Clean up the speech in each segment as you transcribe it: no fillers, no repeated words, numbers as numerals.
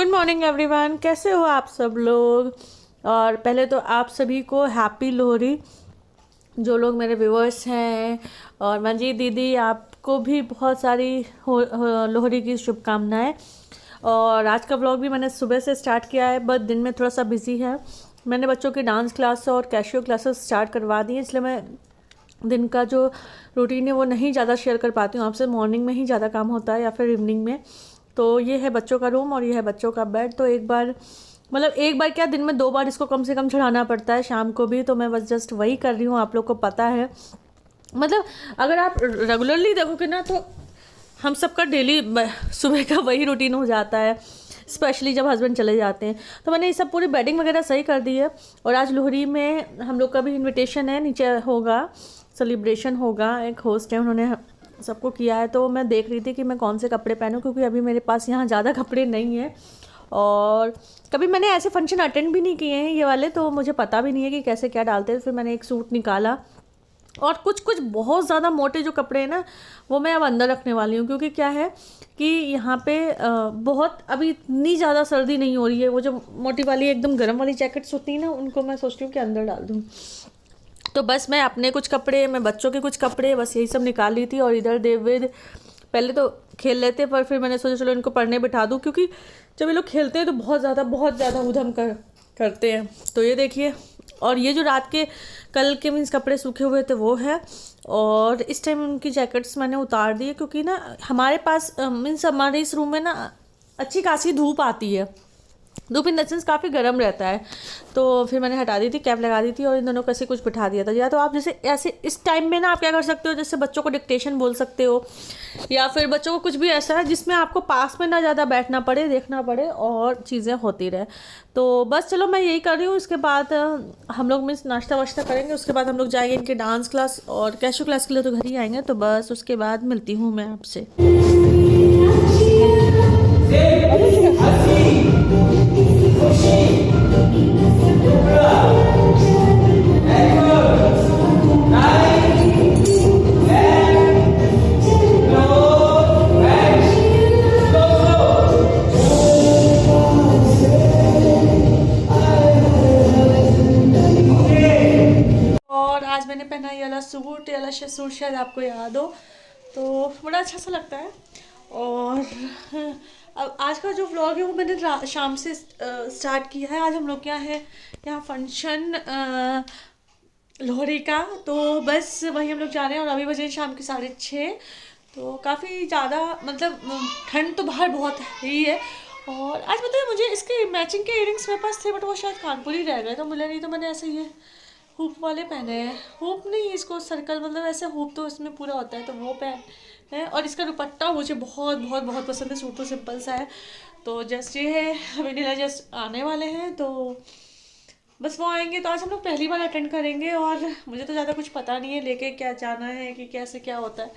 Good morning everyone, कैसे हो आप सब लोग। और पहले तो आप सभी को हैप्पी लोहड़ी। जो लोग मेरे व्यूअर्स हैं और मंजीत दीदी, आपको भी बहुत सारी लोहड़ी की शुभकामनाएं। और आज का व्लॉग भी मैंने सुबह से स्टार्ट किया है, बट दिन में थोड़ा सा बिजी है। मैंने बच्चों की डांस क्लास और कैशियो क्लासेस स्टार्ट करवा दी, इसलिए मैं दिन का जो रूटीन है वो नहीं ज़्यादा शेयर कर पाती हूँ आपसे। मॉर्निंग में ही ज़्यादा काम होता है या फिर इवनिंग में। तो ये है बच्चों का रूम और ये है बच्चों का बेड। तो एक बार क्या दिन में 2 बार इसको कम से कम चढ़ाना पड़ता है, शाम को भी। तो मैं बस जस्ट वही कर रही हूँ, आप लोग को पता है। मतलब अगर आप रेगुलरली देखोगे ना तो हम सबका डेली सुबह का वही रूटीन हो जाता है, स्पेशली जब हस्बैंड चले जाते हैं। तो मैंने ये सब पूरी बेडिंग वगैरह सही कर दी है। और आज लोहड़ी में हम लोग का भी इन्विटेशन है, नीचे होगा, सेलिब्रेशन होगा। एक होस्ट है, उन्होंने सबको किया है। तो मैं देख रही थी कि मैं कौन से कपड़े पहनूं, क्योंकि अभी मेरे पास यहाँ ज़्यादा कपड़े नहीं हैं और कभी मैंने ऐसे फंक्शन अटेंड भी नहीं किए हैं ये वाले, तो मुझे पता भी नहीं है कि कैसे क्या डालते हैं। फिर मैंने एक सूट निकाला और कुछ बहुत ज़्यादा मोटे जो कपड़े हैं ना वो मैं अब अंदर रखने वाली हूँ, क्योंकि क्या है कि यहाँ पे बहुत अभी इतनी ज़्यादा सर्दी नहीं हो रही है। वो जो मोटी वाली एकदम गर्म वाली जैकेट्स होती हैं ना, उनको मैं सोचती हूँ कि अंदर डाल दूँ। तो बस मैं अपने कुछ कपड़े, मैं बच्चों के कुछ कपड़े, बस यही सब निकाल ली थी। और इधर देववेद पहले तो खेल लेते, पर फिर मैंने सोचा चलो इनको पढ़ने बिठा दूँ, क्योंकि जब ये लोग खेलते हैं तो बहुत ज़्यादा उधम करते हैं। तो ये देखिए, और ये जो रात के कल के मीन्स कपड़े सूखे हुए थे वो है। और इस टाइम उनकी जैकेट्स मैंने उतार दी है, क्योंकि ना हमारे पास मीन्स हमारे इस रूम में ना अच्छी खासी धूप आती है। धूप इन द सेंस काफ़ी गर्म रहता है। तो फिर मैंने हटा दी थी, कैप लगा दी थी और इन दोनों को ऐसे कुछ बिठा दिया था। या तो आप जैसे ऐसे इस टाइम में ना आप क्या कर सकते हो, जैसे बच्चों को डिक्टेशन बोल सकते हो, या फिर बच्चों को कुछ भी ऐसा है जिसमें आपको पास में ना ज़्यादा बैठना पड़े, देखना पड़े और चीज़ें होती रहे। तो बस चलो मैं यही कर रही हूँ। उसके बाद हम लोग मीन्स नाश्ता वाश्ता करेंगे, उसके बाद हम लोग जाएंगे इनके डांस क्लास और कैशो क्लास के लिए तो घर ही आएंगे। तो बस उसके बाद मिलती हूँ मैं आपसे। आज मैंने पहना ये वाला सूट, ये वाला सूट शायद आपको याद हो, तो बड़ा अच्छा सा लगता है। और अब आज का जो व्लॉग है वो मैंने शाम से स्टार्ट किया है। आज हम लोग क्या है यहाँ फंक्शन लोहड़ी का, तो बस वही हम लोग जा रहे हैं। और अभी बजे शाम के 6:30। तो काफ़ी ज़्यादा मतलब ठंड तो बाहर बहुत ही है। और आज बताइए, मुझे इसके मैचिंग के इयरिंग्स मेरे पास थे, बट वो शायद कानपुर ही रह गए, तो मिले नहीं। तो मैंने ऐसे ये हुप वाले पहने हैं, हुप नहीं इसको सर्कल, मतलब ऐसे हुप तो इसमें पूरा होता है, तो वो पहन है। और इसका दुपट्टा मुझे बहुत पसंद है। सूट तो सिंपल सा है। तो जस्ट ये है, अभी नीला जस्ट आने वाले हैं, तो बस वो आएंगे। तो आज हम लोग पहली बार अटेंड करेंगे और मुझे तो ज़्यादा कुछ पता नहीं है लेके क्या जाना है कि कैसे क्या होता है।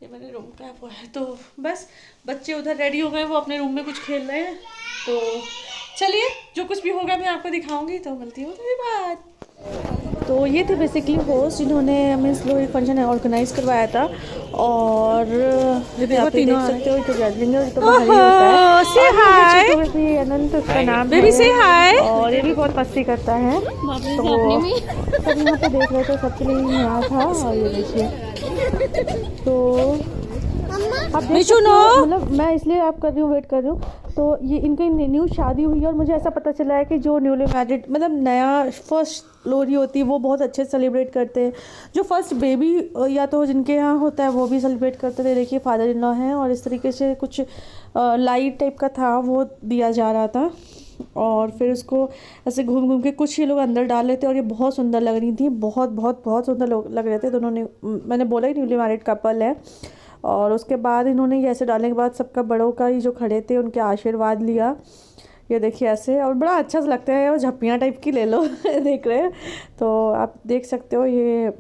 ये मेरे रूम का वो है। तो बस बच्चे उधर रेडी हो गए, वो अपने रूम में कुछ खेल रहे हैं। तो चलिए, जो कुछ भी होगा मैं आपको दिखाऊंगी। तो मिलती हूँ थोड़ी बात। तो ये थे बेसिकली होस्ट जिन्होंने मीन्स लोहड़ी फंक्शन ऑर्गेनाइज करवाया था। और आप देख सकते हो तो गैदरिंग है, तो बाहर ही होता है। और भी अनंत उसका नाम है, और ये भी बहुत मस्ती करता है। तो सब यहाँ पे देख रहे थे, सबके लिए यहाँ था। और ये देखिए, तो आप देख सकते हो, मतलब मैं इसलिए आप कर रही हूँ, वेट कर रही हूँ। तो ये इनकी न्यू शादी हुई है और मुझे ऐसा पता चला है कि जो न्यूली मैरिड मतलब नया फर्स्ट लोहड़ी होती है वो बहुत अच्छे से सेलिब्रेट करते हैं। जो फर्स्ट बेबी या तो जिनके यहाँ होता है वो भी सेलिब्रेट करते थे। देखिए फादर इन लॉ हैं और इस तरीके से कुछ लाइट टाइप का था, वो दिया जा रहा था। और फिर उसको ऐसे घूम के कुछ ये लोग अंदर डाल लेते और ये बहुत सुंदर लग रही थी। बहुत सुंदर लग रहे थे दोनों ने। मैंने बोला ही न्यूली मैरिड कपल है। और उसके बाद इन्होंने ये ऐसे डालने के बाद सबका बड़ों का ही जो खड़े थे उनके आशीर्वाद लिया। ये देखिए ऐसे, और बड़ा अच्छा सा लगता है। वो झप्पियाँ टाइप की ले लो देख रहे हैं, तो आप देख सकते हो ये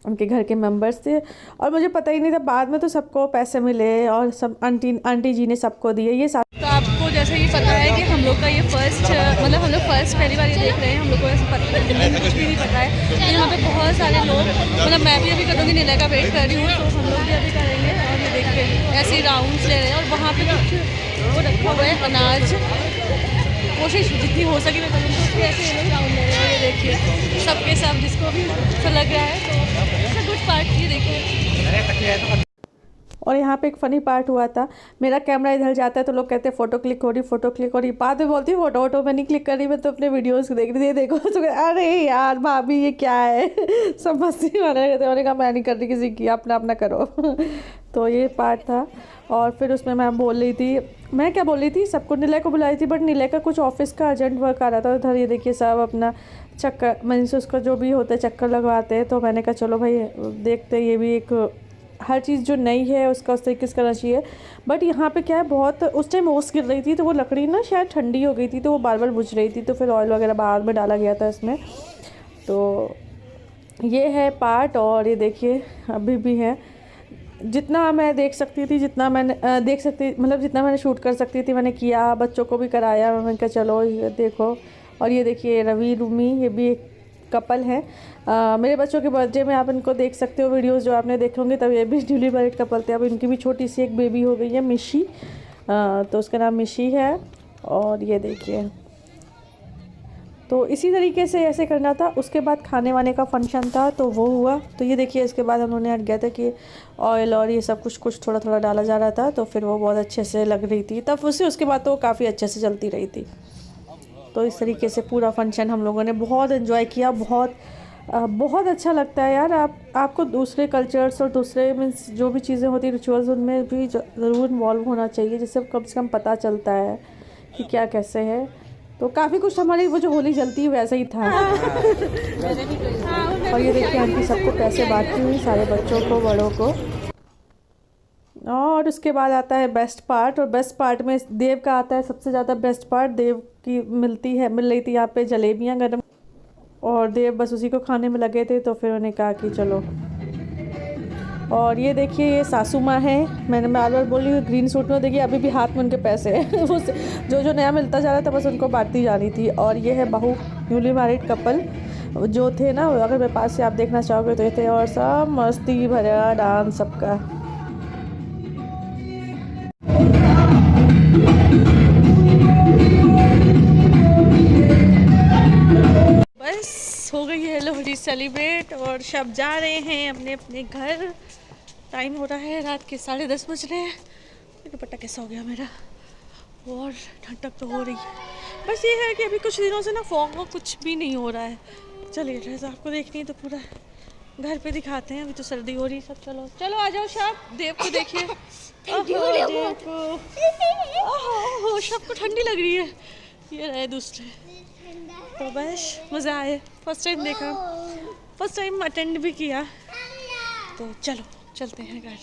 उनके घर के मेंबर्स थे। और मुझे पता ही नहीं था, बाद में तो सबको पैसे मिले और सब आंटी जी ने सबको दिए ये साथ। तो आपको जैसे ही पता है कि हम लोग का ये फर्स्ट मतलब हम लोग फर्स्ट पहली बार ये देख रहे हैं। हम लोग को ऐसा कुछ भी नहीं पता है। तो यहाँ पे बहुत सारे लोग, मतलब मैं भी अभी करूँगी, नीला का वेट कर रही हूँ। तो हम लोग भी अभी करेंगे। और ये देखिए ऐसे ही राउंड्स ले रहे हैं। और वहाँ पे कुछ वो रखा हुआ है अनाज, कोशिश जितनी हो सके मैं करूँगी तो ऐसे ये लोग राउंड ले रहे हैं। ये देखिए सबके सब जिसको भी अच्छा लग रहा है तो इट्स अ गुड पार्ट। ये देखिए और यहाँ पे एक फ़नी पार्ट हुआ था, मेरा कैमरा इधर जाता है तो लोग कहते हैं फ़ोटो क्लिक हो रही, फ़ोटो क्लिक हो रही। बाद में बोलती हूँ फ़ोटो मैं नहीं क्लिक कर रही, मैं तो अपने वीडियोस देख रही थी। देखो तो अरे यार भाभी ये क्या है सब मस्ती वाले कहते। मैंने कहा मैं नहीं कर रही किसी की, अपना अपना करो तो ये पार्ट था। और फिर उसमें मैं बोल रही थी, मैं क्या बोल रही थी, सबको निलय को बुलाई थी बट निलय का कुछ ऑफिस का अर्जेंट वर्क आ रहा था उधर। ये देखिए सब अपना चक्कर मैंने से उसका जो भी होता है चक्कर लगवाते हैं। तो मैंने कहा चलो भाई देखते ये भी एक हर चीज़ जो नई है उसका उस तरीके से करना चाहिए। बट यहाँ पे क्या है, बहुत उस टाइम ओस गिर रही थी तो वो लकड़ी ना शायद ठंडी हो गई थी तो वो बार बार बुझ रही थी, तो फिर ऑयल वगैरह बाद में डाला गया था इसमें। तो ये है पार्ट। और ये देखिए अभी भी है, जितना मैं देख सकती थी, जितना मैंने मतलब जितना मैंने शूट कर सकती थी मैंने किया, बच्चों को भी कराया। मैंने कहा चलो ये देखो। और ये देखिए रवि रूमी, ये भी एक कपल है। मेरे बच्चों के बर्थडे में आप इनको देख सकते हो वीडियोस जो आपने देखे होंगे, तब ये भी न्यूली मैरिड कपल थे। अब इनकी भी छोटी सी एक बेबी हो गई है मिशी, तो उसका नाम मिशी है। और ये देखिए तो इसी तरीके से ऐसे करना था। उसके बाद खाने वाने का फंक्शन था तो वो हुआ। तो ये देखिए इसके बाद उन्होंने हट गया था कि ऑयल और ये सब कुछ थोड़ा थोड़ा डाला जा रहा था, तो फिर वो बहुत अच्छे से लग रही थी तब उसके बाद तो वो काफ़ी अच्छे से चलती रही थी। तो इस तरीके से पूरा फंक्शन हम लोगों ने बहुत एंजॉय किया। बहुत अच्छा लगता है यार। आपको दूसरे कल्चर्स और दूसरे मीन्स जो भी चीज़ें होती हैं रिचुअल्स, उनमें भी ज़रूर इन्वॉल्व होना चाहिए, जिससे कम से कम पता चलता है कि क्या कैसे है। तो काफ़ी कुछ हमारी वो जो होली जलती है वैसा ही था। और ये देखिए आंटी सबको पैसे बांटती हुई, सारे बच्चों को बड़ों को। और उसके बाद आता है बेस्ट पार्ट, और बेस्ट पार्ट में देव का आता है सबसे ज़्यादा बेस्ट पार्ट। देव की मिल रही थी यहाँ पे जलेबियाँ गरम, और देव बस उसी को खाने में लगे थे। तो फिर उन्होंने कहा कि चलो। और ये देखिए ये सासू माँ है, मैं बार बार बोल रही हूँ ग्रीन सूट में, देखिए अभी भी हाथ में उनके पैसे हैं जो नया मिलता जा रहा था बस उनको बांटती जा रही थी। और ये है बहू न्यूली मैरिड कपल जो थे ना, अगर मेरे पास से आप देखना चाहोगे तो ये थे। और सब मस्ती भरा डांस सबका। बस हो गई है लोहड़ी सेलिब्रेट और सब जा रहे हैं अपने अपने घर। टाइम हो रहा है रात के 10:30 बज रहे हैं। दुपट्टा कैसा हो गया मेरा, और ठंडक तो हो रही है। बस ये है कि अभी कुछ दिनों से ना फॉग वॉग कुछ भी नहीं हो रहा है। चलिए ड्रेस आपको देखनी है तो पूरा घर पे दिखाते हैं। अभी तो सर्दी हो रही है सब। चलो चलो आ जाओ शाप, देव को देखिए। सबको ठंडी लग रही है। ये रहे दूसरे। तो बस मज़ा आए, फर्स्ट टाइम देखा, फर्स्ट टाइम अटेंड भी किया। तो चलो चलते हैं घर।